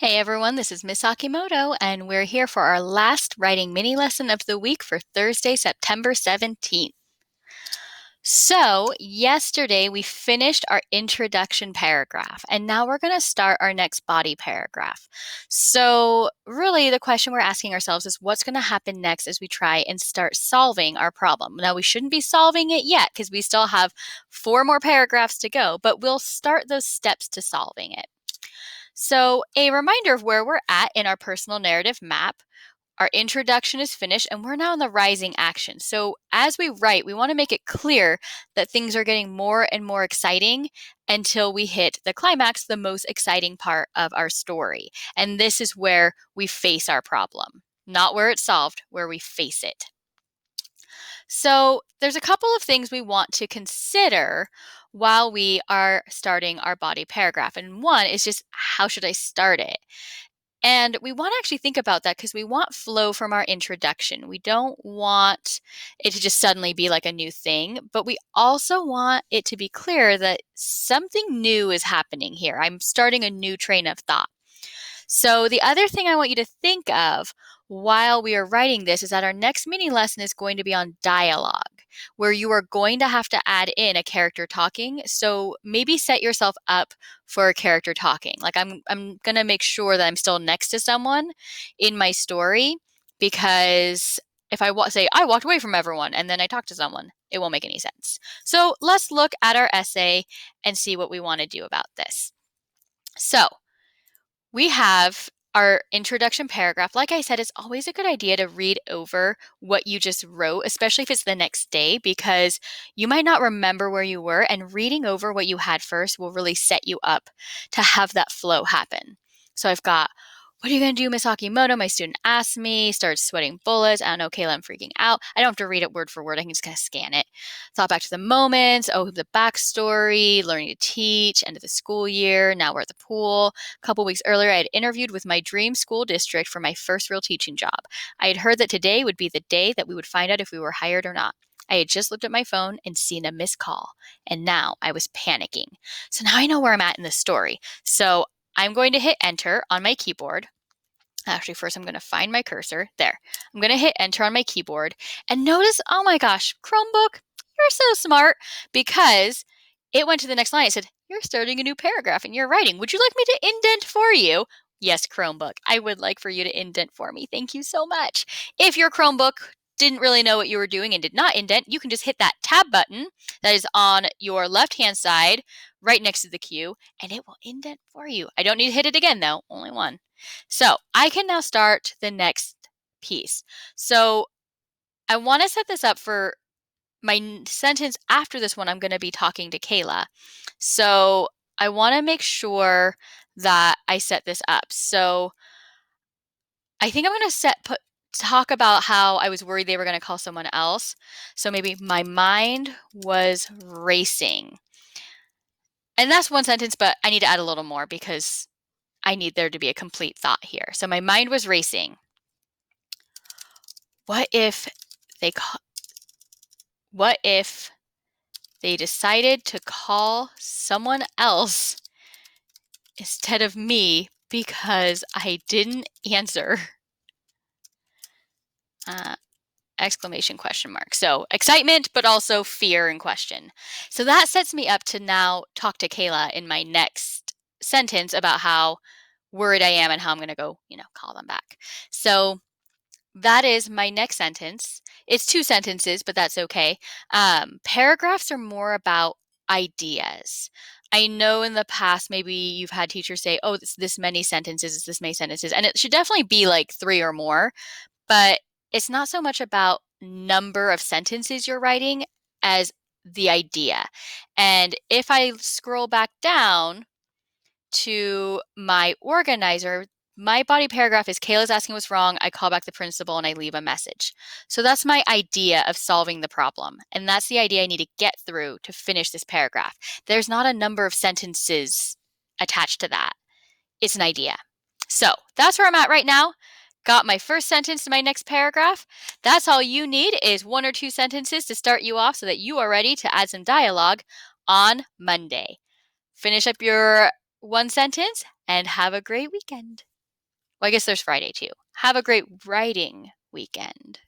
Hey everyone, this is Miss Akimoto, and we're here for our last writing mini lesson of the week for Thursday, September 17th. So, yesterday we finished our introduction paragraph, and now we're going to start our next body paragraph. So, really, the question we're asking ourselves is what's going to happen next as we try and start solving our problem? Now, we shouldn't be solving it yet because we still have 4 more paragraphs to go, but we'll start those steps to solving it. So, a reminder of where we're at in our personal narrative map. Our introduction is finished and we're now in the rising action. So, as we write, we want to make it clear that things are getting more and more exciting until we hit the climax, the most exciting part of our story. And this is where we face our problem, not where it's solved, where we face it. So, there's a couple of things we want to consider while we are starting our body paragraph. And one is just how should I start it? And we want to actually think about that because we want flow from our introduction. We don't want it to just suddenly be like a new thing, but we also want it to be clear that something new is happening here. I'm starting a new train of thought. So, the other thing I want you to think of while we are writing this is that our next mini lesson is going to be on dialogue, where you are going to have to add in a character talking. So, maybe set yourself up for a character talking. Like, I'm going to make sure that I'm still next to someone in my story because if I say I walked away from everyone and then I talked to someone, it won't make any sense. So, let's look at our essay and see what we want to do about this. So, we have our introduction paragraph. Like I said, it's always a good idea to read over what you just wrote, especially if it's the next day, because you might not remember where you were, and reading over what you had first will really set you up to have that flow happen. So I've got, what are you going to do, Miss Akimoto? My student asked me, started sweating bullets. I don't know, Kayla, I'm freaking out. I don't have to read it word for word. I can just kind of scan it. Thought back to the moments. Oh, the backstory, learning to teach, end of the school year. Now we're at the pool. A couple weeks earlier, I had interviewed with my dream school district for my first real teaching job. I had heard that today would be the day that we would find out if we were hired or not. I had just looked at my phone and seen a missed call, and now I was panicking. So now I know where I'm at in the story. So I'm going to hit enter on my keyboard. Actually, first I'm going to find my cursor. There. I'm going to hit enter on my keyboard and notice, oh my gosh, Chromebook, you're so smart because it went to the next line. It said, you're starting a new paragraph in your writing. Would you like me to indent for you? Yes, Chromebook. I would like for you to indent for me. Thank you so much. If your Chromebook didn't really know what you were doing and did not indent, you can just hit that tab button that is on your left-hand side right next to the Q, and it will indent for you. I don't need to hit it again, though. Only one. So I can now start the next piece. So I want to set this up for my sentence after this one. I'm going to be talking to Kayla. So I want to make sure that I set this up. So I think I'm going to talk about how I was worried they were going to call someone else. So maybe my mind was racing. And that's one sentence, but I need to add a little more because I need there to be a complete thought here. So my mind was racing. What if they what if they decided to call someone else instead of me because I didn't answer? Exclamation question mark. So excitement, but also fear and question. So that sets me up to now talk to Kayla in my next sentence about how worried I am and how I'm going to go, call them back. So that is my next sentence. It's 2 sentences, but that's okay. Paragraphs are more about ideas. I know in the past, maybe you've had teachers say, oh, it's this many sentences, it's this many sentences. And it should definitely be like 3 or more, but it's not so much about number of sentences you're writing as the idea. And if I scroll back down to my organizer, my body paragraph is Kayla's asking what's wrong. I call back the principal and I leave a message. So that's my idea of solving the problem. And that's the idea I need to get through to finish this paragraph. There's not a number of sentences attached to that. It's an idea. So that's where I'm at right now. Got my first sentence to my next paragraph. That's all you need is 1 or 2 sentences to start you off so that you are ready to add some dialogue on Monday. Finish up your 1 sentence and have a great weekend. Well, I guess there's Friday too. Have a great writing weekend.